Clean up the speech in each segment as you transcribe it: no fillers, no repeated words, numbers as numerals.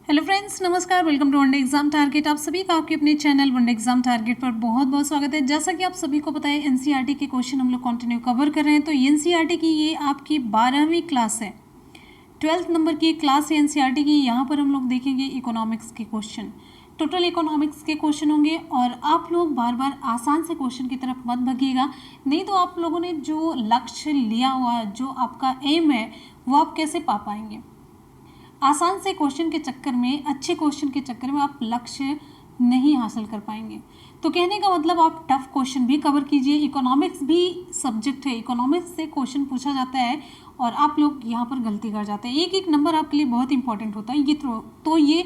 Hello friends, नमस्कार। Welcome to one day exam target. आप सभी का आपके अपने चैनल वनडे एग्जाम टारगेट पर बहुत बहुत स्वागत है। जैसा कि आप सभी को पता है, एनसीईआरटी के क्वेश्चन हम लोग कंटिन्यू कवर कर रहे हैं। तो एनसीईआरटी की ये आपकी 12वीं क्लास है, 12th नंबर की क्लास है एनसीईआरटी की। यहाँ पर हम लोग देखेंगे इकोनॉमिक्स के क्वेश्चन। टोटल इकोनॉमिक्स के क्वेश्चन होंगे और आप लोग बार बार आसान से क्वेश्चन की तरफ मत भगिएगा, नहीं तो आप लोगों ने जो लक्ष्य लिया हुआ, जो आपका एम है, वो आप कैसे पा पाएंगे। आसान से क्वेश्चन के चक्कर में, अच्छे क्वेश्चन के चक्कर में आप लक्ष्य नहीं हासिल कर पाएंगे। तो कहने का मतलब आप टफ क्वेश्चन भी कवर कीजिए। इकोनॉमिक्स भी सब्जेक्ट है, इकोनॉमिक्स से क्वेश्चन पूछा जाता है और आप लोग यहाँ पर गलती कर जाते हैं। एक एक नंबर आपके लिए बहुत इंपॉर्टेंट होता है। तो ये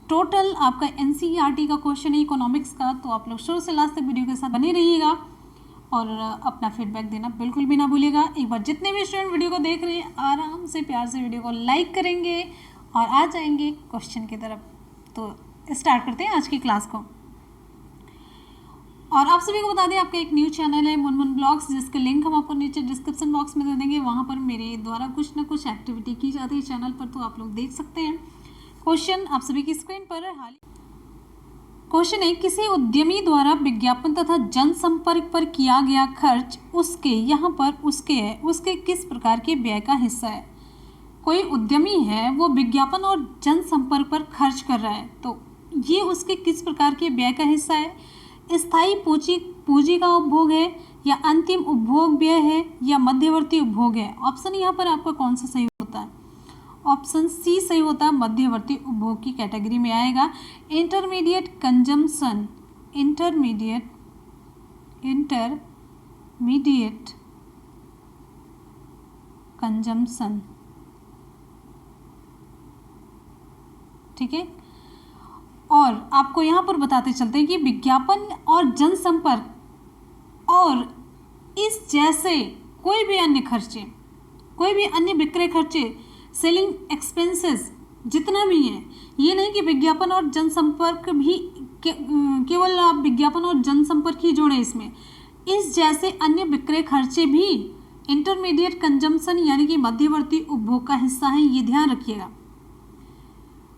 टोटल आपका एनसीईआरटी का क्वेश्चन है इकोनॉमिक्स का। तो आप लोग शुरू से लास्ट तक वीडियो के साथ बने रहिएगा और अपना फीडबैक देना बिल्कुल भी ना भूलिएगा। एक बार जितने भी स्टूडेंट वीडियो को देख रहे हैं, आराम से प्यार से वीडियो को लाइक करेंगे और आ जाएंगे क्वेश्चन की तरफ। तो स्टार्ट करते हैं आज की क्लास को। और आप सभी को बता दें, आपका एक न्यू चैनल है मुनमुन ब्लॉग्स, जिसके लिंक हम आपको नीचे डिस्क्रिप्शन बॉक्स में दे देंगे। वहाँ पर मेरे द्वारा कुछ ना कुछ एक्टिविटी की जाती है चैनल पर, तो आप लोग देख सकते हैं। क्वेश्चन आप सभी की स्क्रीन पर हाल क्वेश्चन है, किसी उद्यमी द्वारा विज्ञापन तथा जनसंपर्क पर किया गया खर्च उसके, यहाँ पर उसके है, उसके किस प्रकार के व्यय का हिस्सा है। कोई उद्यमी है, वो विज्ञापन और जनसंपर्क पर खर्च कर रहा है, तो ये उसके किस प्रकार के व्यय का हिस्सा है। स्थायी पूंजी का उपभोग है, या अंतिम उपभोग व्यय है, या मध्यवर्ती उपभोग है। ऑप्शन यहाँ पर आपका कौन सा सही होता है। ऑप्शन सी सही होता है, मध्यवर्ती उपभोग की कैटेगरी में आएगा। इंटरमीडिएट कंजम्पशन, इंटरमीडिएट कंजम्पशन, ठीक है। और आपको यहाँ पर बताते चलते हैं कि विज्ञापन और जनसंपर्क और इस जैसे कोई भी अन्य खर्चे, कोई भी अन्य विक्रय खर्चे, सेलिंग एक्सपेंसेस जितना भी है, ये नहीं कि विज्ञापन और जनसंपर्क भी केवल आप विज्ञापन और जनसंपर्क ही जोड़े इसमें, इस जैसे अन्य विक्रय खर्चे भी इंटरमीडिएट कंजम्पशन यानी कि मध्यवर्ती उपभोग का हिस्सा है, ये ध्यान रखिएगा।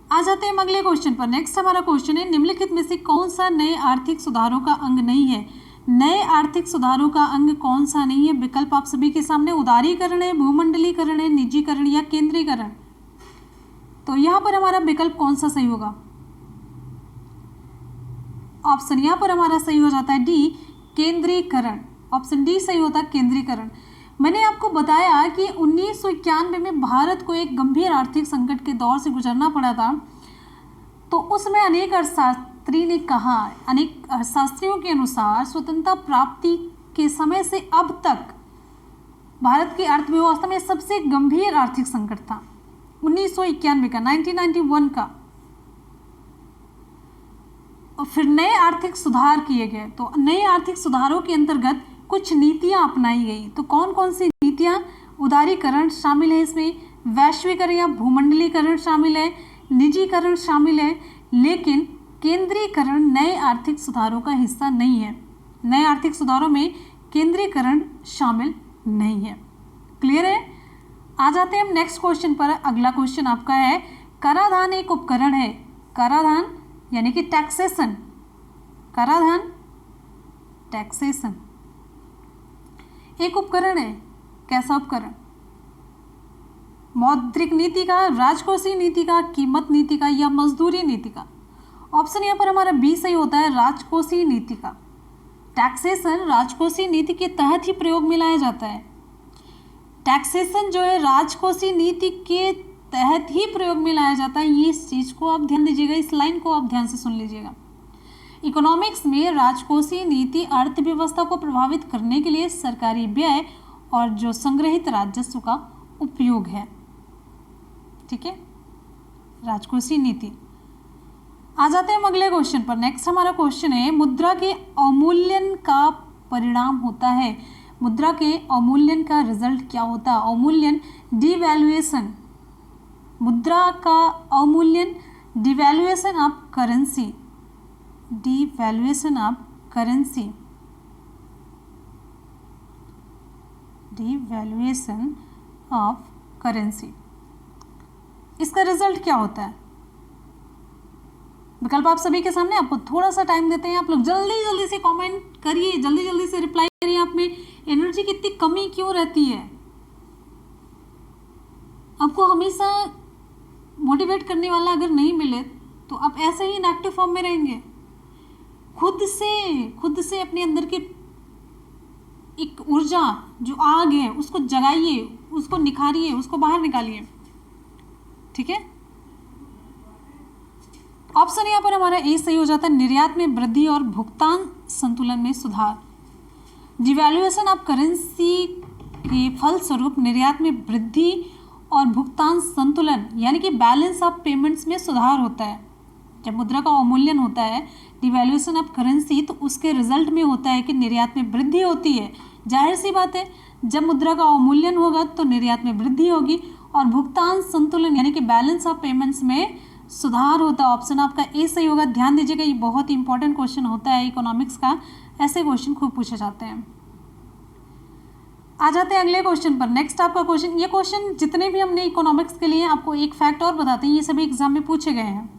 आ जाते हैं अगले क्वेश्चन पर। नेक्स्ट हमारा क्वेश्चन है, निम्नलिखित में से कौन सा नए आर्थिक सुधारों का अंग नहीं है। नए आर्थिक सुधारों का अंग कौन सा नहीं है। विकल्प आप सभी के सामने, उदारीकरण है, भूमंडलीकरण है, निजीकरण या केंद्रीकरण। तो यहाँ पर हमारा विकल्प कौन सा सही होगा। ऑप्शन यहाँ पर हमारा सही हो जाता है डी, केंद्रीकरण। ऑप्शन डी सही होता है, केंद्रीकरण। मैंने आपको बताया कि 1991 में भारत को एक गंभीर आर्थिक संकट के दौर से गुजरना पड़ा था। तो उसमें अनेक अर्थशास्त्री ने कहा, अनेक अर्थशास्त्रियों के अनुसार स्वतंत्रता प्राप्ति के समय से अब तक भारत की अर्थव्यवस्था में सबसे गंभीर आर्थिक संकट था 1991 का, 1991 का। और फिर नए आर्थिक सुधार किए गए। तो नए आर्थिक सुधारों के अंतर्गत कुछ नीतियां अपनाई गई। तो कौन कौन सी नीतियां। उदारीकरण शामिल है इसमें, वैश्वीकरण या भूमंडलीकरण शामिल है, निजीकरण शामिल है, लेकिन केंद्रीकरण नए आर्थिक सुधारों का हिस्सा नहीं है। नए आर्थिक सुधारों में केंद्रीकरण शामिल नहीं है। क्लियर है। आ जाते हैं हम नेक्स्ट क्वेश्चन पर। अगला क्वेश्चन आपका है, कराधान एक उपकरण है। कराधान यानी कि टैक्सेशन, कराधान टैक्सेशन एक उपकरण है। कैसा उपकरण। मौद्रिक नीति का, राजकोषीय नीति का, कीमत नीति का या मजदूरी नीति का। ऑप्शन यहाँ पर हमारा बी सही होता है, राजकोषीय नीति का। टैक्सेशन राजकोषीय नीति के तहत ही प्रयोग में लाया जाता है। टैक्सेशन जो है राजकोषीय नीति के तहत ही प्रयोग में लाया जाता है। ये इस चीज को आप ध्यान दीजिएगा, इस लाइन को आप ध्यान से सुन लीजिएगा। इकोनॉमिक्स में राजकोषीय नीति अर्थव्यवस्था को प्रभावित करने के लिए सरकारी व्यय और जो संग्रहित राजस्व का उपयोग है, ठीक है, राजकोषीय नीति। आ जाते हैं हम अगले क्वेश्चन पर। नेक्स्ट हमारा क्वेश्चन है, मुद्रा के अवमूल्यन का परिणाम होता है। मुद्रा के अवमूल्यन का रिजल्ट क्या होता है। अवमूल्यन डिवैल्यूएशन, मुद्रा का अवमूल्यन, devaluation of currency, devaluation of currency, devaluation of currency, इसका रिजल्ट क्या होता है। विकल्प आप सभी के सामने, आपको थोड़ा सा टाइम देते हैं, आप लोग जल्दी जल्दी से कमेंट करिए, जल्दी जल्दी से रिप्लाई करिए। आप में एनर्जी की इतनी कमी क्यों रहती है? आपको हमेशा मोटिवेट करने वाला अगर नहीं मिले तो आप ऐसे ही इनएक्टिव फॉर्म में रहेंगे। खुद से अपने अंदर की एक ऊर्जा जो आग है उसको जगाइए, उसको निखारिए, उसको बाहर निकालिए, ठीक है। ऑप्शन यहाँ पर हमारा ए सही हो जाता है, निर्यात में वृद्धि और भुगतान संतुलन में सुधार। डिवैल्यूएशन ऑफ करेंसी के फलस्वरूप निर्यात में वृद्धि और भुगतान संतुलन यानी कि बैलेंस ऑफ पेमेंट्स में सुधार होता है। जब मुद्रा का अवमूल्यन होता है, डिवैल्यूएशन ऑफ करेंसी, तो उसके रिजल्ट में होता है कि निर्यात में वृद्धि होती है। जाहिर सी बात है, जब मुद्रा का अवमूल्यन होगा तो निर्यात में वृद्धि होगी और भुगतान संतुलन यानी कि बैलेंस ऑफ पेमेंट्स में सुधार होता है। ऑप्शन आपका ए सही होगा। ध्यान दीजिएगा, ये बहुत ही इंपॉर्टेंट क्वेश्चन होता है इकोनॉमिक्स का, ऐसे क्वेश्चन खूब पूछे जाते हैं। आ जाते हैं अगले क्वेश्चन पर। नेक्स्ट आपका क्वेश्चन, ये क्वेश्चन जितने भी हमने इकोनॉमिक्स के लिए आपको एक फैक्ट और बताते हैं, ये सभी एग्जाम में पूछे गए हैं।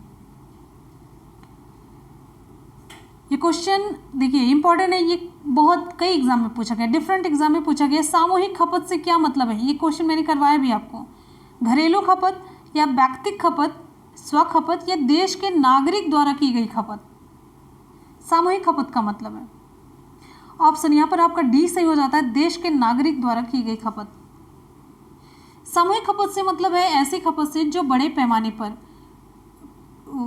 ये क्वेश्चन देखिए इंपॉर्टेंट है, ये बहुत कई एग्जाम में पूछा गया, डिफरेंट एग्जाम में पूछा गया। सामूहिक खपत से क्या मतलब है? ये क्वेश्चन मैंने करवाया भी आपको। घरेलू खपत या व्यक्तिगत खपत, स्वखपत या देश के नागरिक द्वारा की गई खपत। सामूहिक खपत का मतलब है, ऑप्शन यहाँ पर आपका डी सही हो जाता है, देश के नागरिक द्वारा की गई खपत। सामूहिक खपत से मतलब है ऐसी खपत से जो बड़े पैमाने पर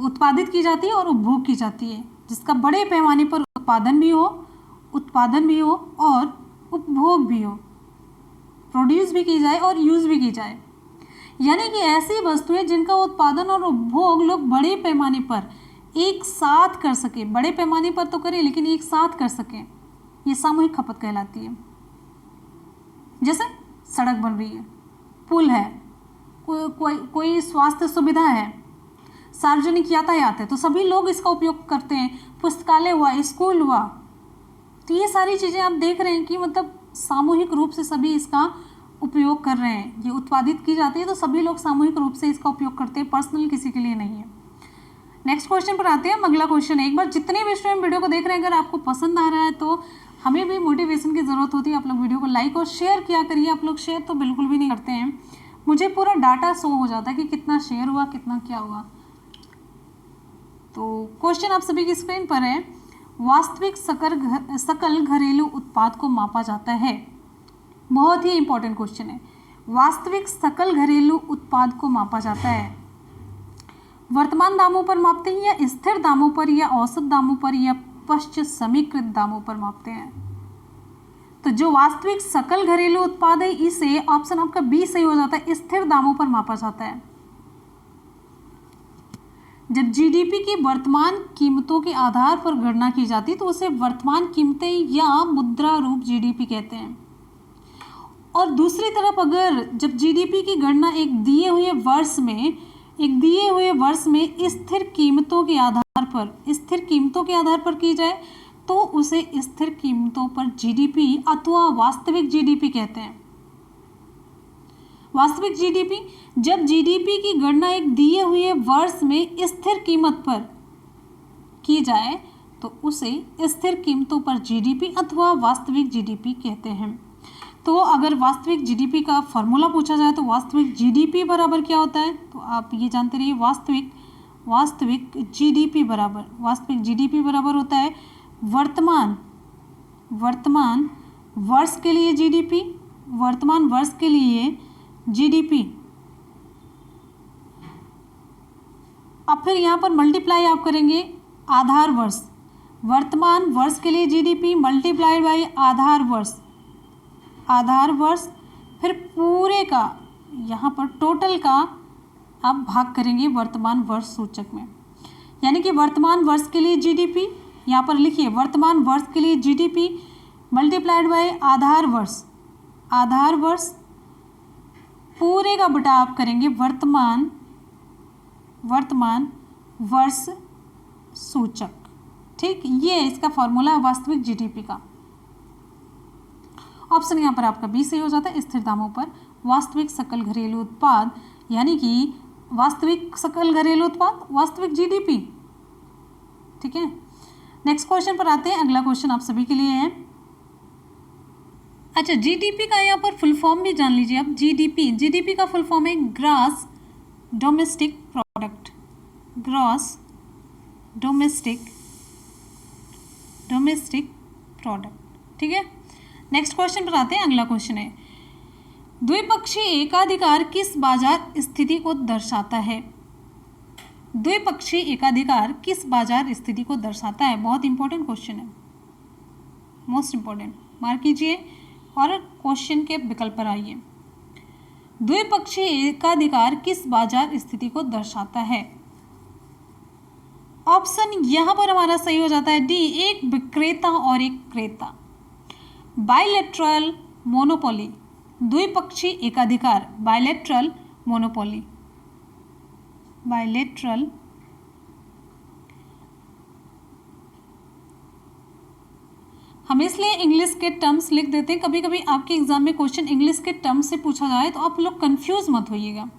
उत्पादित की जाती है और उपभोग की जाती है, जिसका बड़े पैमाने पर उत्पादन भी हो और उपभोग भी हो, प्रोड्यूस भी की जाए और यूज भी की जाए। यानी कि ऐसी वस्तुएं जिनका उत्पादन और उपभोग लोग बड़े पैमाने पर एक साथ कर सके, बड़े पैमाने पर तो करें लेकिन एक साथ कर सकें, ये सामूहिक खपत कहलाती है। जैसे सड़क बन रही है, पुल है, कोई स्वास्थ्य सुविधा है, सार्वजनिक यातायात है, तो सभी लोग इसका उपयोग करते हैं। पुस्तकालय हुआ, स्कूल हुआ, तो ये सारी चीज़ें आप देख रहे हैं कि मतलब सामूहिक रूप से सभी इसका उपयोग कर रहे हैं। ये उत्पादित की जाती है तो सभी लोग सामूहिक रूप से इसका उपयोग करते हैं, पर्सनल किसी के लिए नहीं है। नेक्स्ट क्वेश्चन पर आते हैं। अगला क्वेश्चन है, एक बार जितने भी स्टूडेंट वीडियो को देख रहे हैं, अगर आपको पसंद आ रहा है तो हमें भी मोटिवेशन की ज़रूरत होती है। आप लोग वीडियो को लाइक और शेयर किया करिए। आप लोग शेयर तो बिल्कुल भी नहीं करते हैं, मुझे पूरा डाटा शो हो जाता है कि कितना शेयर हुआ, कितना क्या हुआ। तो क्वेश्चन आप सभी की स्क्रीन पर है, वास्तविक सकल घरेलू उत्पाद को मापा जाता है। बहुत ही इंपॉर्टेंट क्वेश्चन है। वास्तविक सकल घरेलू उत्पाद को मापा जाता है, वर्तमान दामों पर मापते हैं या स्थिर दामों पर या औसत दामों पर या पश्चात समीकृत दामों पर मापते हैं? तो जो वास्तविक सकल घरेलू उत्पाद है, इसे ऑप्शन आपका बी सही हो जाता है, स्थिर दामों पर मापा जाता है। जब जीडीपी की वर्तमान कीमतों के आधार पर गणना की जाती है तो उसे वर्तमान कीमतें या मुद्रा रूप जीडीपी कहते हैं। और दूसरी तरफ अगर जब जीडीपी की गणना एक दिए हुए वर्ष में स्थिर कीमतों के आधार पर की जाए तो उसे स्थिर कीमतों पर जीडीपी अथवा वास्तविक जीडीपी कहते हैं। वास्तविक जीडीपी, जब जीडीपी की गणना एक दिए हुए वर्ष में स्थिर कीमत पर की जाए तो उसे स्थिर कीमतों पर जीडीपी अथवा वास्तविक जीडीपी कहते हैं। तो अगर वास्तविक जीडीपी का फॉर्मूला पूछा जाए तो वास्तविक जीडीपी बराबर क्या होता है, तो आप ये जानते रहिए, वास्तविक जीडीपी बराबर होता है वर्तमान वर्ष के लिए जीडीपी, अब फिर यहाँ पर मल्टीप्लाई आप करेंगे आधार वर्ष, वर्तमान वर्ष के लिए जीडीपी मल्टीप्लाइड बाई आधार वर्ष, फिर पूरे का यहाँ पर टोटल का आप भाग करेंगे वर्तमान वर्ष सूचक में। यानी कि वर्तमान वर्ष के लिए जीडीपी, यहाँ पर लिखिए वर्तमान वर्ष के लिए जीडीपी मल्टीप्लाइड बाई आधार वर्ष, पूरे का बटा आप करेंगे वर्तमान वर्ष सूचक। ठीक, ये इसका फॉर्मूला है वास्तविक जीडीपी का। ऑप्शन यहाँ पर आपका बी सही हो जाता है, स्थिर दामों पर वास्तविक सकल घरेलू उत्पाद, यानी कि वास्तविक सकल घरेलू उत्पाद वास्तविक जीडीपी ठीक है। नेक्स्ट क्वेश्चन पर आते हैं। अगला क्वेश्चन आप सभी के लिए है। अच्छा, जीडीपी का यहाँ पर फुल फॉर्म भी जान लीजिए आप। जीडीपी का फुल फॉर्म है gross domestic product. Gross domestic product, ठीक है। नेक्स्ट क्वेश्चन पर आते हैं। अगला क्वेश्चन है, द्विपक्षीय एकाधिकार किस बाजार स्थिति को दर्शाता है? द्विपक्षीय एकाधिकार किस बाजार स्थिति को दर्शाता है? बहुत इंपॉर्टेंट क्वेश्चन है, मोस्ट इंपॉर्टेंट, मार्क कीजिए और क्वेश्चन के विकल्प पर आइए। द्विपक्षीय एकाधिकार किस बाजार स्थिति को दर्शाता है? ऑप्शन यहां पर हमारा सही हो जाता है डी, एक विक्रेता और एक क्रेता। बायलैटरल मोनोपोली, द्विपक्षीय एकाधिकार, बायलैटरल मोनोपोली, बायलैटरल हम इसलिए इंग्लिश के टर्म्स लिख देते हैं। कभी कभी आपके एग्जाम में क्वेश्चन इंग्लिश के टर्म्स से पूछा जाए तो आप लोग कंफ्यूज मत होइएगा।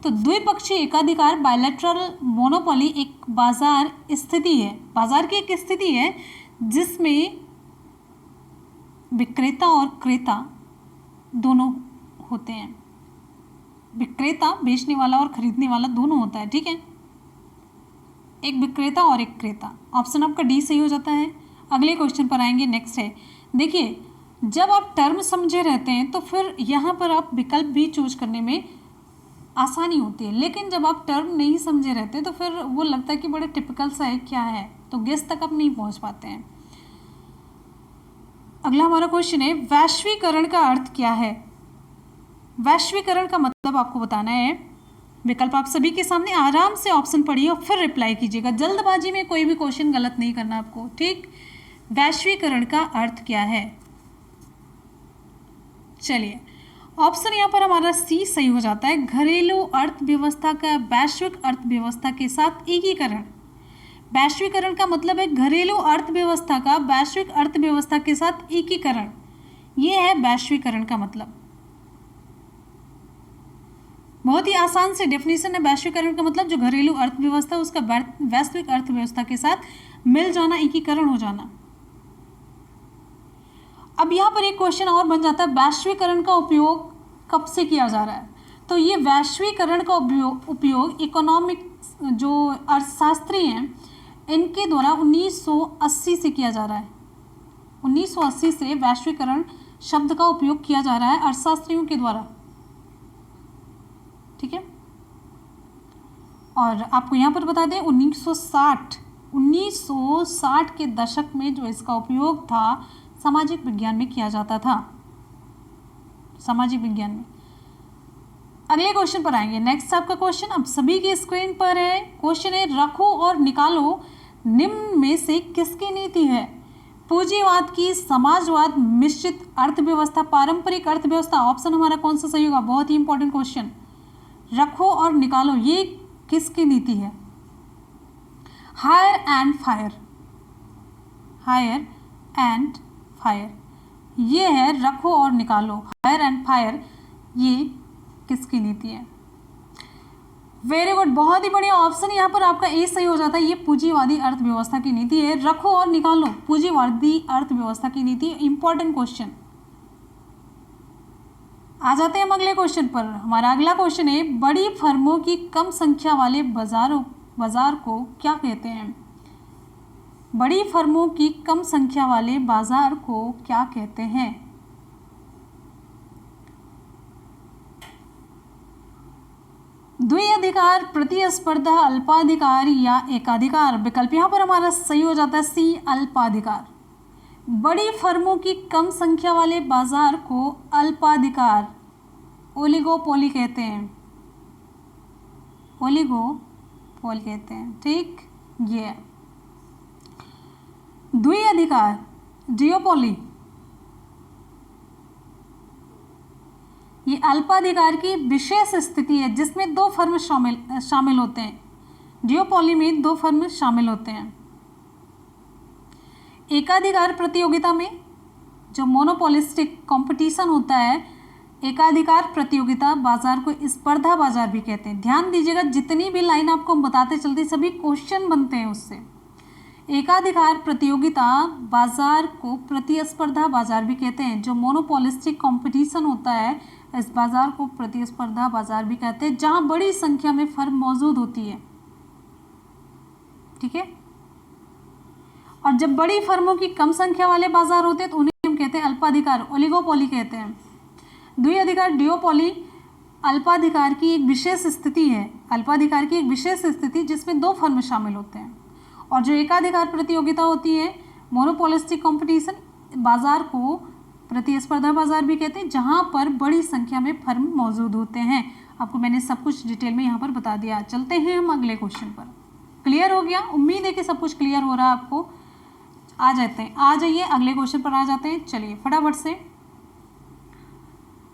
तो द्विपक्षीय एकाधिकार, बायलैटरल मोनोपोली एक बाजार स्थिति है, बाजार की एक स्थिति है जिसमें विक्रेता और क्रेता दोनों होते हैं। विक्रेता बेचने वाला और खरीदने वाला दोनों होता है, ठीक है। एक विक्रेता और एक क्रेता। ऑप्शन आपका डी सही हो जाता है। अगले क्वेश्चन पर आएंगे। नेक्स्ट है, देखिए जब आप टर्म समझे रहते हैं तो फिर यहाँ पर आप विकल्प भी चूज करने में आसानी होती है, लेकिन जब आप टर्म नहीं समझे रहते तो फिर वो लगता है कि बड़े टिपिकल सा है, क्या है, तो गेस तक आप नहीं पहुँच पाते हैं। अगला हमारा क्वेश्चन है, वैश्वीकरण का अर्थ क्या है? वैश्वीकरण का मतलब आपको बताना है। विकल्प आप सभी के सामने, आराम से ऑप्शन पढ़िए और फिर रिप्लाई कीजिएगा। जल्दबाजी में कोई भी क्वेश्चन गलत नहीं करना आपको, ठीक। वैश्वीकरण का अर्थ क्या है? चलिए, ऑप्शन यहाँ पर हमारा सी सही हो जाता है, घरेलू अर्थव्यवस्था का वैश्विक अर्थव्यवस्था के साथ एकीकरण। वैश्वीकरण का मतलब है घरेलू अर्थव्यवस्था का वैश्विक अर्थव्यवस्था के साथ एकीकरण, ये है वैश्वीकरण का मतलब। बहुत ही आसान से डेफिनेशन है वैश्वीकरण का मतलब, जो घरेलू अर्थव्यवस्था उसका वैश्विक अर्थव्यवस्था के साथ मिल जाना, एकीकरण हो जाना। अब यहाँ पर एक क्वेश्चन और बन जाता है, वैश्वीकरण का उपयोग कब से किया जा रहा है? तो ये वैश्वीकरण का उपयोग इकोनॉमिक्स जो अर्थशास्त्री हैं इनके द्वारा 1980 से किया जा रहा है। 1980 से वैश्वीकरण शब्द का उपयोग किया जा रहा है अर्थशास्त्रियों के द्वारा, ठीक है। और आपको यहाँ पर बता दें 1960 के दशक में जो इसका उपयोग था सामाजिक विज्ञान में किया जाता था, सामाजिक विज्ञान में। अगले क्वेश्चन पर आएंगे। नेक्स्ट आपका क्वेश्चन अब सभी की स्क्रीन पर है। क्वेश्चन है, रखो और निकालो निम्न में से किसकी नीति है? पूंजीवाद की, समाजवाद, मिश्रित अर्थव्यवस्था, पारंपरिक अर्थव्यवस्था। ऑप्शन हमारा कौन सा सही होगा? बहुत ही इंपॉर्टेंट क्वेश्चन। रखो और निकालो ये किसकी नीति है? Hire and fire, hire and fire, ये है रखो और निकालो। हायर एंड फायर ये किसकी नीति है? वेरी गुड, बहुत ही बढ़िया। ऑप्शन यहाँ पर आपका ए सही हो जाता है, ये पूंजीवादी अर्थव्यवस्था की नीति है। रखो और निकालो पूंजीवादी अर्थव्यवस्था की नीति, इंपॉर्टेंट क्वेश्चन। आ जाते हैं हम अगले क्वेश्चन पर। हमारा अगला क्वेश्चन है, बड़ी फर्मों की कम संख्या वाले बाजार को क्या कहते हैं? बड़ी फर्मों की कम संख्या वाले बाजार को क्या कहते हैं? द्विअधिकार, प्रतिस्पर्धा, अल्पाधिकार या एकाधिकार। विकल्प यहाँ पर हमारा सही हो जाता है सी, अल्पाधिकार। बड़ी फर्मों की कम संख्या वाले बाजार को अल्पाधिकार, ओलिगोपोली कहते हैं, ओलिगोपोली कहते हैं, ठीक। ये द्विअधिकार, डियोपोली, ये अल्पाधिकार की विशेष स्थिति है जिसमें दो फर्म शामिल होते हैं। डियोपोली में दो फर्म शामिल होते हैं। एकाधिकार प्रतियोगिता में जो मोनोपोलिस्टिक कंपटीशन होता है, एकाधिकार प्रतियोगिता बाजार को स्पर्धा बाजार भी कहते हैं। ध्यान दीजिएगा, जितनी भी लाइन आपको हम बताते चलते सभी क्वेश्चन बनते हैं उससे। एकाधिकार प्रतियोगिता बाजार को प्रतिस्पर्धा बाजार भी कहते हैं। जो मोनोपोलिस्टिक कंपटीशन होता है, इस बाजार को प्रतिस्पर्धा बाजार भी कहते हैं, जहां बड़ी संख्या में फर्म मौजूद होती है। ठीक है। और जब बड़ी फर्मों की कम संख्या वाले बाजार होते हैं तो उन्हें हम कहते हैं अल्पाधिकार, ओलिगोपोली कहते हैं। द्विअधिकार, डिओपोली, अल्पाधिकार की एक विशेष स्थिति है। अल्पाधिकार की एक विशेष स्थिति जिसमें दो फर्म शामिल होते हैं। और जो एकाधिकार प्रतियोगिता होती है, मोनोपोलिस्टिक कंपटीशन, बाजार को प्रतिस्पर्धा बाजार भी कहते हैं, जहां पर बड़ी संख्या में फर्म मौजूद होते हैं। आपको मैंने सब कुछ डिटेल में यहाँ पर बता दिया। चलते हैं हम अगले क्वेश्चन पर। क्लियर हो गया? उम्मीद है कि सब कुछ क्लियर हो रहा है आपको। आ जाइए अगले क्वेश्चन पर आ जाते हैं। चलिए फटाफट से।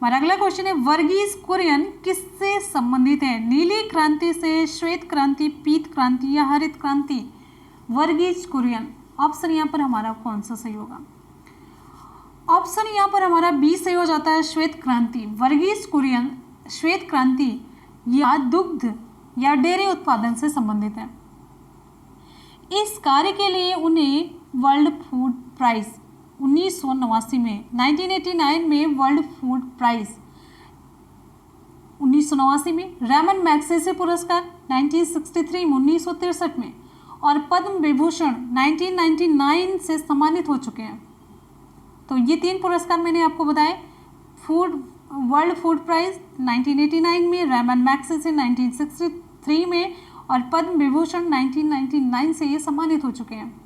हमारा अगला क्वेश्चन है, वर्गीज कुरियन किससे संबंधित है? नीली क्रांति से, श्वेत क्रांति, पीत क्रांति या हरित क्रांति? वर्गीज कुरियन। ऑप्शन यहाँ पर हमारा कौन सा सही होगा? ऑप्शन यहाँ पर हमारा बी सही हो जाता है, श्वेत क्रांति। वर्गीज कुरियन श्वेत क्रांति या दुग्ध या डेयरी उत्पादन से संबंधित है। इस कार्य के लिए उन्हें वर्ल्ड फूड प्राइज 1989 में, 1989 में वर्ल्ड फूड प्राइज 1989 में, रेमन मैग्सेसे पुरस्कार 1963 में, 1963 में, और पद्म विभूषण 1999 से सम्मानित हो चुके हैं। तो ये 3 पुरस्कार मैंने आपको बताए। वर्ल्ड फूड प्राइज 1989 में, रेमन मैग्सेसे 1963 में और पद्म विभूषण 1999 से ये सम्मानित हो चुके हैं।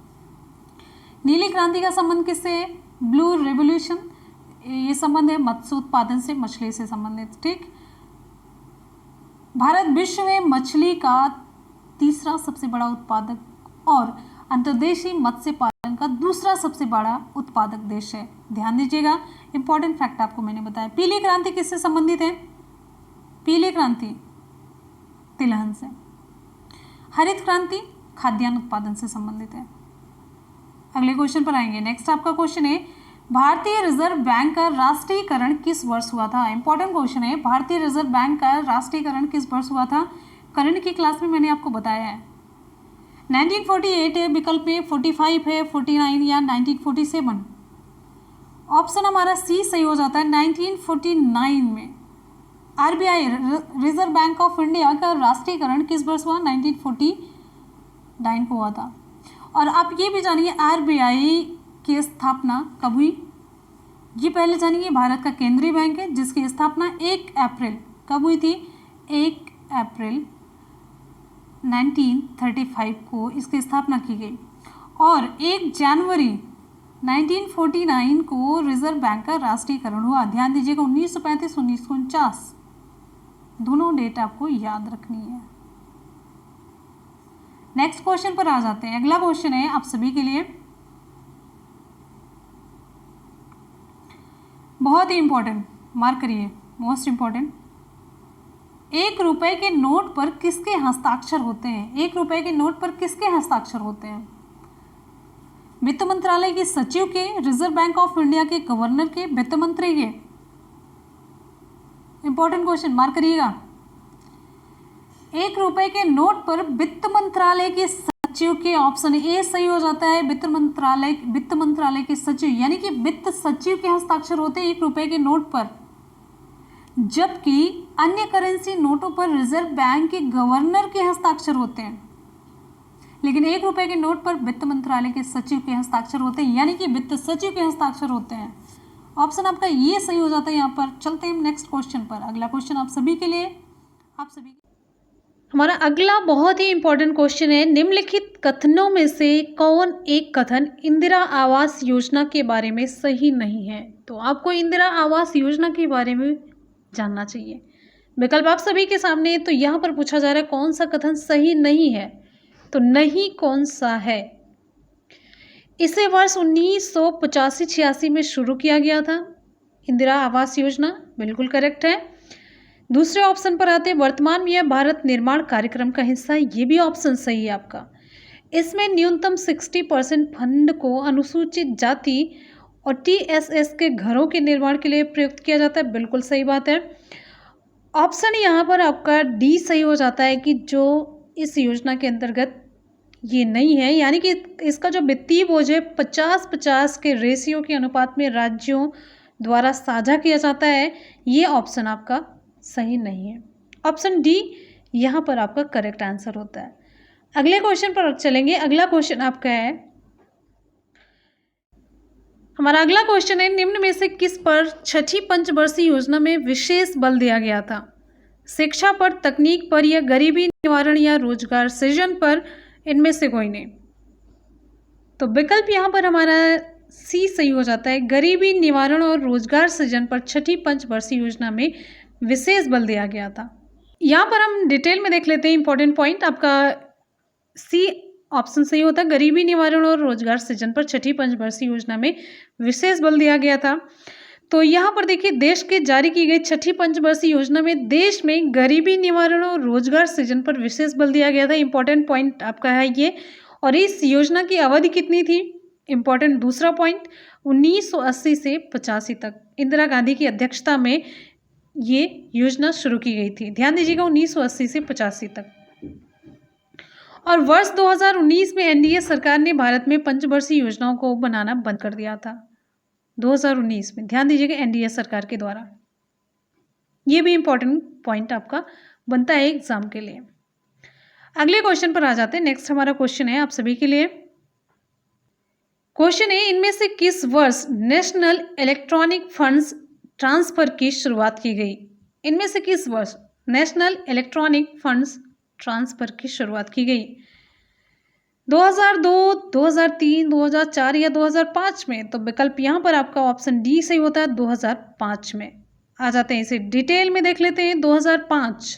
नीली क्रांति का संबंध किससे है? ब्लू रेवोल्यूशन, ये संबंध है मत्स्य उत्पादन से, मछली से संबंधित। ठीक। भारत विश्व में मछली का तीसरा सबसे बड़ा उत्पादक और अंतर्देशीय मत्स्य पालन का दूसरा सबसे बड़ा उत्पादक देश है। ध्यान दीजिएगा, इंपॉर्टेंट फैक्ट आपको मैंने बताया। पीली क्रांति किससे संबंधित है? पीली क्रांति तिलहन से। हरित क्रांति खाद्यान्न उत्पादन से संबंधित है। अगले क्वेश्चन पर आएंगे। नेक्स्ट आपका क्वेश्चन है, भारतीय रिजर्व बैंक का राष्ट्रीयकरण किस वर्ष हुआ था? इंपॉर्टेंट क्वेश्चन है। भारतीय रिजर्व बैंक का राष्ट्रीयकरण किस वर्ष हुआ था? करंट की क्लास में मैंने आपको बताया है। 1948 है विकल्प में, 45 है, 49 या 1947। ऑप्शन हमारा सी सही हो जाता है, 1949 में। RBI reserve bank of India का राष्ट्रीयकरण किस वर्ष हुआ? 1949 को हुआ था। और आप ये भी जानिए आरबीआई की स्थापना कब हुई? ये पहले जानिए, भारत का केंद्रीय बैंक है जिसकी स्थापना 1 अप्रैल कब हुई थी? 1 अप्रैल 1935 को इसकी स्थापना की गई। और 1 जनवरी 1949 को रिजर्व बैंक का राष्ट्रीयकरण हुआ। ध्यान दीजिएगा, 1935 1949 दोनों डेट आपको याद रखनी है। नेक्स्ट क्वेश्चन पर आ जाते हैं। अगला क्वेश्चन है आप सभी के लिए बहुत ही इंपॉर्टेंट, मार्क करिए, मोस्ट इंपॉर्टेंट। 1 रुपए के नोट पर किसके हस्ताक्षर होते हैं? 1 रुपए के नोट पर किसके हस्ताक्षर होते हैं? वित्त मंत्रालय के सचिव के, रिजर्व बैंक ऑफ इंडिया के गवर्नर के, वित्त मंत्री के? इंपॉर्टेंट क्वेश्चन, मार्क करिएगा। 1 रुपए के नोट पर वित्त मंत्रालय के सचिव के, ऑप्शन ए सही हो जाता है। वित्त मंत्रालय के सचिव यानी कि वित्त सचिव के हस्ताक्षर होते हैं 1 रुपए के नोट पर, जबकि अन्य करेंसी नोटों पर रिजर्व बैंक के गवर्नर के हस्ताक्षर होते हैं। लेकिन 1 रुपए के नोट पर वित्त मंत्रालय के सचिव के हस्ताक्षर होते हैं, यानी कि वित्त सचिव के हस्ताक्षर होते हैं। ऑप्शन आपका ये सही हो जाता है यहाँ पर। चलते हैं नेक्स्ट क्वेश्चन पर। अगला क्वेश्चन आप सभी के लिए, हमारा अगला बहुत ही इंपॉर्टेंट क्वेश्चन है, निम्नलिखित कथनों में से कौन एक कथन इंदिरा आवास योजना के बारे में सही नहीं है? तो आपको इंदिरा आवास योजना के बारे में जानना चाहिए। विकल्प आप सभी के सामने है। तो यहाँ पर पूछा जा रहा है कौन सा कथन सही नहीं है, तो नहीं कौन सा है? इसे वर्ष 1985-86 में शुरू किया गया था इंदिरा आवास योजना, बिल्कुल करेक्ट है। दूसरे ऑप्शन पर आते हैं, वर्तमान में यह भारत निर्माण कार्यक्रम का हिस्सा है, ये भी ऑप्शन सही है आपका। इसमें न्यूनतम 60% फंड को अनुसूचित जाति और टीएसएस के घरों के निर्माण के लिए प्रयुक्त किया जाता है, बिल्कुल सही बात है। ऑप्शन यहाँ पर आपका डी सही हो जाता है कि जो इस योजना के अंतर्गत ये नहीं है, यानी कि इसका जो वित्तीय बोझ है 50-50 के रेशियो के अनुपात में राज्यों द्वारा साझा किया जाता है, ये ऑप्शन आपका सही नहीं है। ऑप्शन डी यहाँ पर आपका करेक्ट आंसर होता है। अगले क्वेश्चन पर चलेंगे। अगला क्वेश्चन आपका है, हमारा अगला क्वेश्चन है, निम्न में से किस पर छठी पंचवर्षीय योजना में विशेष बल दिया गया था? शिक्षा पर, तकनीक पर, या गरीबी निवारण या रोजगार सृजन पर? इनमें से कोई नहीं। तो विकल्प यहाँ पर हमारा सी सही हो जाता है। गरीबी निवारण और रोजगार सृजन पर छठी पंचवर्षीय योजना में विशेष बल दिया गया था। यहाँ पर हम डिटेल में देख लेते हैं इंपॉर्टेंट पॉइंट। आपका सी ऑप्शन सही होता है। गरीबी निवारण और रोजगार सृजन पर छठी पंचवर्षीय योजना में विशेष बल दिया गया था। तो यहाँ पर देखिए, देश के जारी की गई छठी पंचवर्षीय योजना में देश में गरीबी निवारण और रोजगार सृजन पर विशेष बल दिया गया था। इंपॉर्टेंट पॉइंट आपका है ये। और इस योजना की अवधि कितनी थी? इंपॉर्टेंट दूसरा पॉइंट, 1980 से 85 तक इंदिरा गांधी की अध्यक्षता में ये योजना शुरू की गई थी। ध्यान दीजिएगा, 1980 से 85 तक। और वर्ष 2019 में एनडीए सरकार ने भारत में पंचवर्षीय योजनाओं को बनाना बंद कर दिया था। 2019 में, ध्यान दीजिएगा, एनडीए सरकार के द्वारा। ये भी इंपॉर्टेंट पॉइंट आपका बनता है एग्जाम के लिए। अगले क्वेश्चन पर आ जाते हैं। नेक्स्ट हमारा क्वेश्चन है आप सभी के लिए। क्वेश्चन है, इनमें से किस वर्ष नेशनल इलेक्ट्रॉनिक फंड्स ट्रांसफर की शुरुआत की गई? इनमें से किस वर्ष नेशनल इलेक्ट्रॉनिक फंड्स ट्रांसफर की शुरुआत की गई? 2002, 2003, 2004 या 2005 में? तो विकल्प यहाँ पर आपका ऑप्शन डी सही होता है, 2005 में। आ जाते हैं, इसे डिटेल में देख लेते हैं। 2005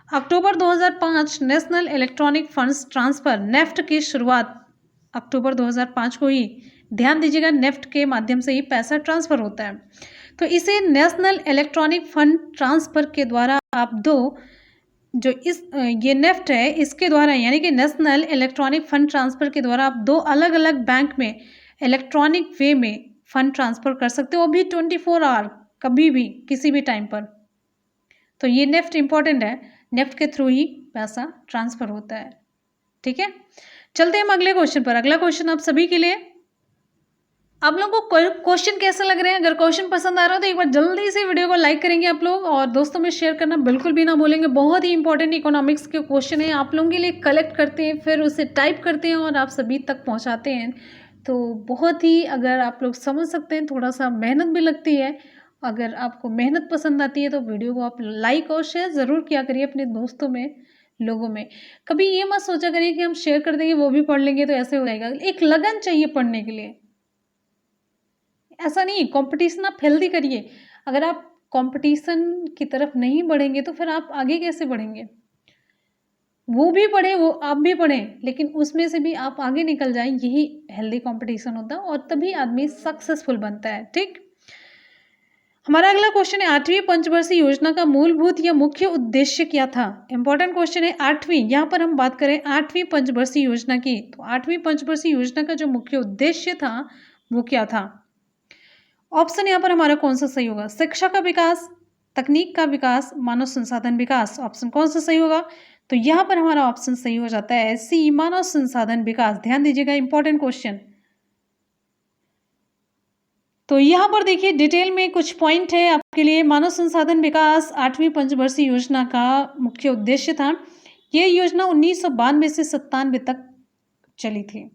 अक्टूबर 2005 national electronic funds transfer NEFT की शुरुआत अक्टूबर 2005 को ही। ध्यान दीजिएगा, नेफ्ट के माध्यम से ही पैसा ट्रांसफर होता है। तो इसे नेशनल इलेक्ट्रॉनिक फंड ट्रांसफर के द्वारा आप जो ये नेफ्ट है, इसके द्वारा, यानी कि नेशनल इलेक्ट्रॉनिक फंड ट्रांसफर के द्वारा आप 2 अलग अलग बैंक में इलेक्ट्रॉनिक वे में फंड ट्रांसफर कर सकते हो, वो भी 24 आवर, कभी भी किसी भी टाइम पर। तो ये नेफ्ट इंपॉर्टेंट है, नेफ्ट के थ्रू ही पैसा ट्रांसफर होता है। ठीक है, चलते हैं हम अगले क्वेश्चन पर। अगला क्वेश्चन आप सभी के लिए, आप लोगों को क्वेश्चन कैसे लग रहे हैं? अगर क्वेश्चन पसंद आ रहा हो तो एक बार जल्दी से वीडियो को लाइक करेंगे आप लोग, और दोस्तों में शेयर करना बिल्कुल भी ना भूलेंगे। बहुत ही इंपॉर्टेंट इकोनॉमिक्स के क्वेश्चन है, आप लोगों के लिए कलेक्ट करते हैं, फिर उसे टाइप करते हैं और आप सभी तक पहुंचाते हैं। तो बहुत ही, अगर आप लोग समझ सकते हैं, थोड़ा सा मेहनत भी लगती है। अगर आपको मेहनत पसंद आती है तो वीडियो को आप लाइक और शेयर ज़रूर किया करिए अपने दोस्तों में, लोगों में। कभी ये मत सोचा करिए कि हम शेयर कर देंगे वो भी पढ़ लेंगे तो ऐसे हो जाएगा। एक लगन चाहिए पढ़ने के लिए, ऐसा नहीं। कंपटीशन आप हेल्दी करिए। अगर आप कंपटीशन की तरफ नहीं बढ़ेंगे तो फिर आप आगे कैसे बढ़ेंगे? वो भी पढ़े, वो आप भी पढ़ें, लेकिन उसमें से भी आप आगे निकल जाएं, यही हेल्दी कंपटीशन होता है, और तभी आदमी सक्सेसफुल बनता है। ठीक, हमारा अगला क्वेश्चन है, 8वीं पंचवर्षीय योजना का मूलभूत या मुख्य उद्देश्य क्या था? इंपॉर्टेंट क्वेश्चन है। 8वीं, यहाँ पर हम बात करें 8वीं पंचवर्षीय योजना की, तो 8वीं पंचवर्षीय योजना का जो मुख्य उद्देश्य था वो क्या था? ऑप्शन यहाँ पर हमारा कौन सा सही होगा? शिक्षा का विकास, तकनीक का विकास, मानव संसाधन विकास। ऑप्शन कौन सा सही होगा? तो यहाँ पर हमारा ऑप्शन सही हो जाता है सी, मानव संसाधन विकास। ध्यान दीजिएगा, इंपॉर्टेंट क्वेश्चन। तो यहाँ पर देखिए डिटेल में कुछ पॉइंट है आपके लिए। मानव संसाधन विकास 8वीं पंचवर्षीय योजना का मुख्य उद्देश्य था। ये योजना 1992 से 97 तक चली थी।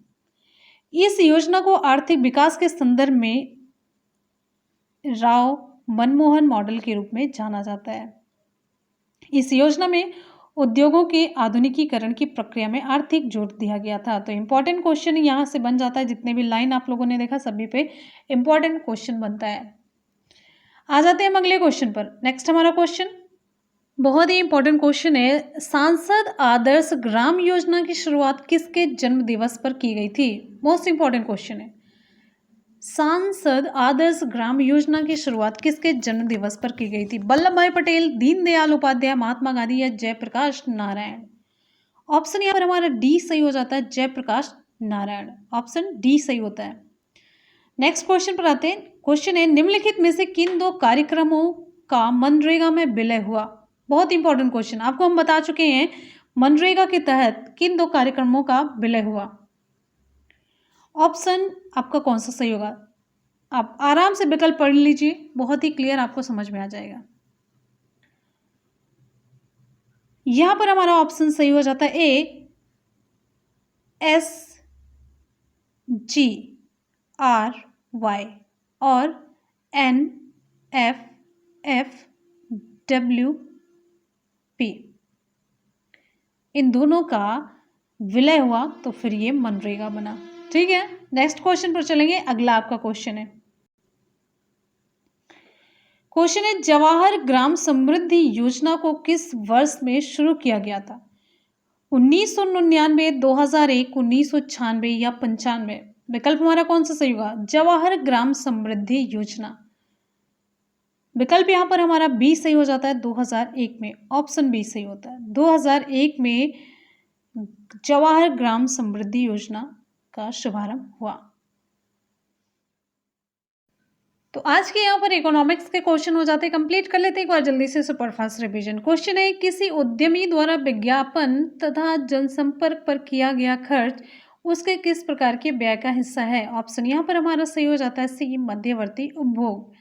इस योजना को आर्थिक विकास के संदर्भ में राव मनमोहन मॉडल के रूप में जाना जाता है। इस योजना में उद्योगों के आधुनिकीकरण की प्रक्रिया में आर्थिक जोर दिया गया था। तो इंपॉर्टेंट क्वेश्चन यहाँ से बन जाता है। जितने भी लाइन आप लोगों ने देखा सभी पे इंपॉर्टेंट क्वेश्चन बनता है। आ जाते हैं हम अगले क्वेश्चन पर। नेक्स्ट हमारा क्वेश्चन बहुत ही इंपॉर्टेंट क्वेश्चन है। सांसद आदर्श ग्राम योजना की शुरुआत किसके जन्म दिवस पर की गई थी? मोस्ट इंपॉर्टेंट क्वेश्चन है। सांसद आदर्श ग्राम योजना की शुरुआत किसके जन्म दिवस पर की गई थी? वल्लभ भाई पटेल, दीनदयाल उपाध्याय, महात्मा गांधी या जयप्रकाश नारायण? ऑप्शन यहाँ पर हमारा डी सही हो जाता है, जयप्रकाश नारायण। ऑप्शन डी सही होता है। नेक्स्ट क्वेश्चन पर आते हैं। क्वेश्चन है, निम्नलिखित में से किन 2 कार्यक्रमों का मनरेगा में विलय हुआ? बहुत इंपॉर्टेंट क्वेश्चन, आपको हम बता चुके हैं मनरेगा के तहत किन 2 कार्यक्रमों का विलय हुआ? ऑप्शन आपका कौन सा सही होगा? आप आराम से विकल्प पढ़ लीजिए, बहुत ही क्लियर आपको समझ में आ जाएगा। यहां पर हमारा ऑप्शन सही हो जाता है ए, SGRY और NFFWP, इन दोनों का विलय हुआ तो फिर ये मनरेगा बना। ठीक है, नेक्स्ट क्वेश्चन पर चलेंगे। अगला आपका क्वेश्चन है जवाहर ग्राम समृद्धि योजना को किस वर्ष में शुरू किया गया था? 1999, 2001, 1996 या 95? विकल्प हमारा कौन सा सही होगा? जवाहर ग्राम समृद्धि योजना। विकल्प यहाँ पर हमारा बी सही हो जाता है, 2001 में। ऑप्शन बी सही होता है। 2001 में जवाहर ग्राम समृद्धि योजना का शुभारंभ हुआ। तो आज के यहाँ पर इकोनॉमिक्स के क्वेश्चन हो जाते हैं, कंप्लीट कर लेते हैं एक बार जल्दी से सुपरफास्ट रिवीजन। क्वेश्चन है, किसी उद्यमी द्वारा विज्ञापन तथा जनसंपर्क पर किया गया खर्च उसके किस प्रकार के व्यय का हिस्सा है? ऑप्शन यहाँ पर हमारा सही हो जाता है सी, मध्यवर्ती उपभोग।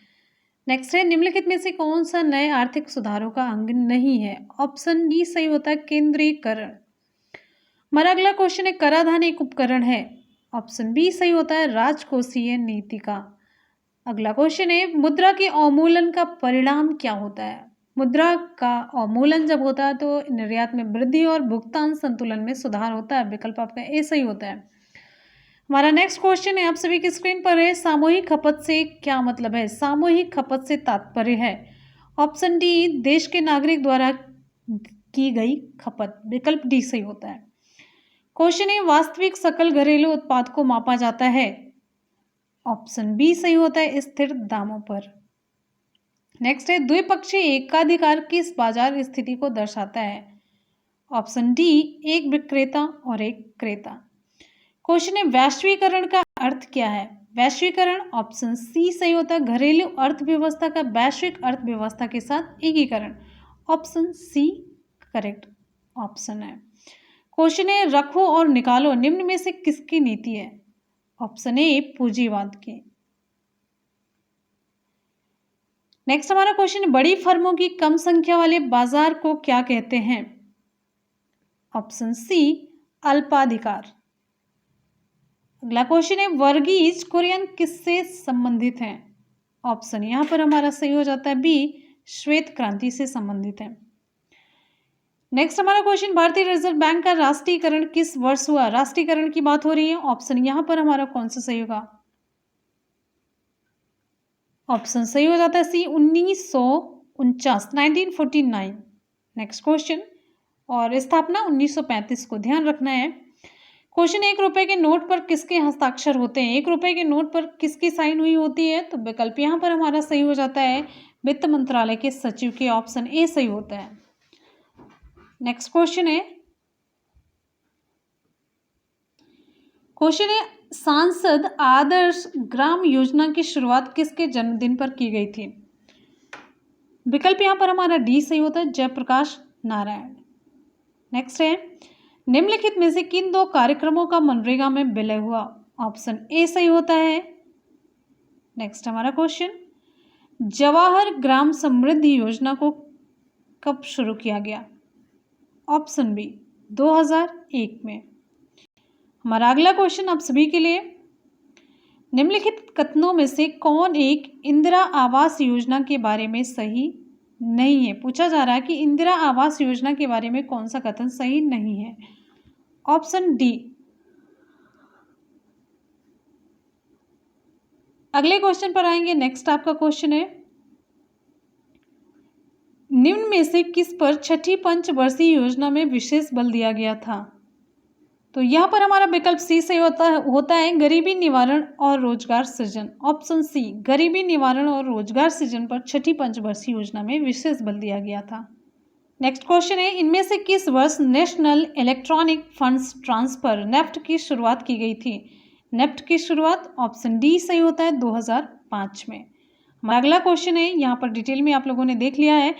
नेक्स्ट है, निम्नलिखित में से कौन सा नए आर्थिक सुधारों का अंग नहीं है? ऑप्शन डी सही होता है केंद्रीकरण। हमारा अगला क्वेश्चन है, कराधान एक उपकरण है? ऑप्शन बी सही होता है राजकोषीय नीति का। अगला क्वेश्चन है, मुद्रा के अवमूलन का परिणाम क्या होता है? मुद्रा का अवमूलन जब होता है तो निर्यात में वृद्धि और भुगतान संतुलन में सुधार होता है। विकल्प आपका ए सही होता है। हमारा नेक्स्ट क्वेश्चन है, आप सभी की स्क्रीन पर है, सामूहिक खपत से क्या मतलब है? सामूहिक खपत से तात्पर्य है ऑप्शन डी, देश के नागरिक द्वारा की गई खपत। विकल्प डी सही होता है। क्वेश्चन है, वास्तविक सकल घरेलू उत्पाद को मापा जाता है? ऑप्शन बी सही होता है स्थिर दामों पर। नेक्स्ट है, द्विपक्षीय एकाधिकार किस बाजार स्थिति को दर्शाता है? ऑप्शन डी, एक विक्रेता और एक क्रेता। क्वेश्चन है, वैश्वीकरण का अर्थ क्या है? वैश्वीकरण ऑप्शन सी सही होता है घरेलू अर्थव्यवस्था का वैश्विक अर्थव्यवस्था के साथ एकीकरण। ऑप्शन सी करेक्ट ऑप्शन है। क्वेश्चन है, रखो और निकालो निम्न में से किसकी नीति है? ऑप्शन ए, पूंजीवाद की। नेक्स्ट हमारा क्वेश्चन है, बड़ी फर्मों की कम संख्या वाले बाजार को क्या कहते हैं? ऑप्शन सी, अल्पाधिकार। अगला क्वेश्चन है, वर्गीज कुरियन किससे संबंधित हैं? ऑप्शन यहां पर हमारा सही हो जाता है बी, श्वेत क्रांति से संबंधित है। नेक्स्ट हमारा क्वेश्चन, भारतीय रिजर्व बैंक का राष्ट्रीयकरण किस वर्ष हुआ? राष्ट्रीयकरण की बात हो रही है। ऑप्शन यहां पर हमारा कौन सा सही होगा? ऑप्शन सही हो जाता है सी, 1949, 1949। नेक्स्ट क्वेश्चन, और स्थापना 1935 को ध्यान रखना है। क्वेश्चन, 1 रुपए के नोट पर किसके हस्ताक्षर होते हैं? 1 रुपए के नोट पर किसकी साइन हुई होती है? तो विकल्प यहां पर हमारा सही हो जाता है वित्त मंत्रालय के सचिव के। ऑप्शन ए सही होता है। नेक्स्ट क्वेश्चन है, सांसद आदर्श ग्राम योजना की शुरुआत किसके जन्मदिन पर की गई थी? विकल्प यहां पर हमारा डी सही होता है जयप्रकाश नारायण। नेक्स्ट है, निम्नलिखित में से किन 2 कार्यक्रमों का मनरेगा में विलय हुआ? ऑप्शन ए सही होता है। नेक्स्ट हमारा क्वेश्चन, जवाहर ग्राम समृद्धि योजना को कब शुरू किया गया? ऑप्शन बी, 2001 में। हमारा अगला क्वेश्चन आप सभी के लिए, निम्नलिखित कथनों में से कौन एक इंदिरा आवास योजना के बारे में सही नहीं है? पूछा जा रहा है कि इंदिरा आवास योजना के बारे में कौन सा कथन सही नहीं है? Option D. अगले क्वेश्चन पर आएंगे। नेक्स्ट आपका क्वेश्चन है, निम्न में से किस पर छठी पंचवर्षीय योजना में विशेष बल दिया गया था? तो यहाँ पर हमारा विकल्प सी से होता है गरीबी निवारण और रोजगार सृजन। ऑप्शन सी, गरीबी निवारण और रोजगार सृजन पर छठी पंचवर्षीय योजना में विशेष बल दिया गया था। नेक्स्ट क्वेश्चन है, इनमें से किस वर्ष national electronic funds transfer NEFT की शुरुआत की गई थी? नेफ्ट की शुरुआत ऑप्शन डी सही होता है 2005 में। हमारा अगला क्वेश्चन है, यहाँ पर डिटेल में आप लोगों ने देख लिया है।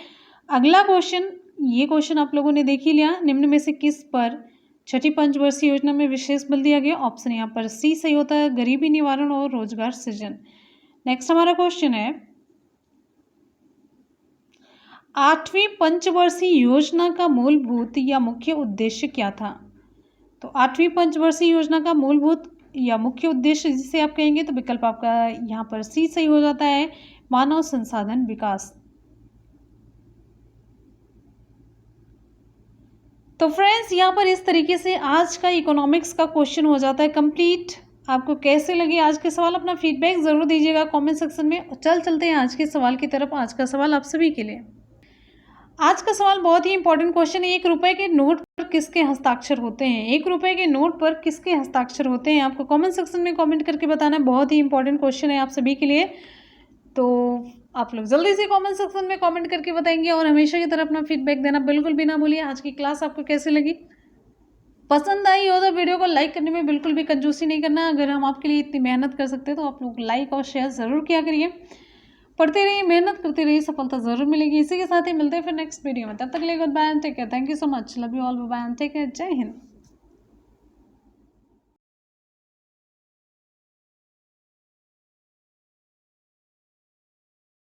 अगला क्वेश्चन ये क्वेश्चन आप लोगों ने देख ही लिया। निम्न में से किस पर छठी पंचवर्षीय योजना में विशेष बल दिया गया? ऑप्शन यहाँ पर सी सही होता है, गरीबी निवारण और रोजगार सृजन। नेक्स्ट हमारा क्वेश्चन है, 8वीं पंचवर्षीय योजना का मूलभूत या मुख्य उद्देश्य क्या था? तो 8वीं पंचवर्षीय योजना का मूलभूत या मुख्य उद्देश्य जिसे आप कहेंगे तो विकल्प आपका यहाँ पर सी सही हो जाता है, मानव संसाधन विकास। तो फ्रेंड्स यहाँ पर इस तरीके से आज का इकोनॉमिक्स का क्वेश्चन हो जाता है कंप्लीट। आपको कैसे लगे आज के सवाल? अपना फीडबैक ज़रूर दीजिएगा कमेंट सेक्शन में। चलते हैं आज के सवाल की तरफ। आज का सवाल आप सभी के लिए, आज का सवाल बहुत ही इंपॉर्टेंट क्वेश्चन है। 1 रुपए के नोट पर किसके हस्ताक्षर होते हैं? 1 रुपए के नोट पर किसके हस्ताक्षर होते हैं? आपको कमेंट सेक्शन में कमेंट करके बताना है। बहुत ही इंपॉर्टेंट क्वेश्चन है आप सभी के लिए। तो आप लोग जल्दी से कमेंट सेक्शन में कमेंट करके बताएंगे और हमेशा की तरह अपना फीडबैक देना बिल्कुल भी ना भूलिए। आज की क्लास आपको कैसी लगी? पसंद आई हो तो वीडियो को लाइक करने में बिल्कुल भी कंजूसी नहीं करना। अगर हम आपके लिए इतनी मेहनत कर सकते हैं तो आप लोग लाइक और शेयर ज़रूर किया करिए। पढ़ते रहिए, मेहनत करते रहिए, सफलता ज़रूर मिलेगी। इसी के साथ ही मिलते हैं फिर नेक्स्ट वीडियो में। तब तक के लिए good bye and take care. Thank you so much. Love you all, bye bye and take care. जय हिंद।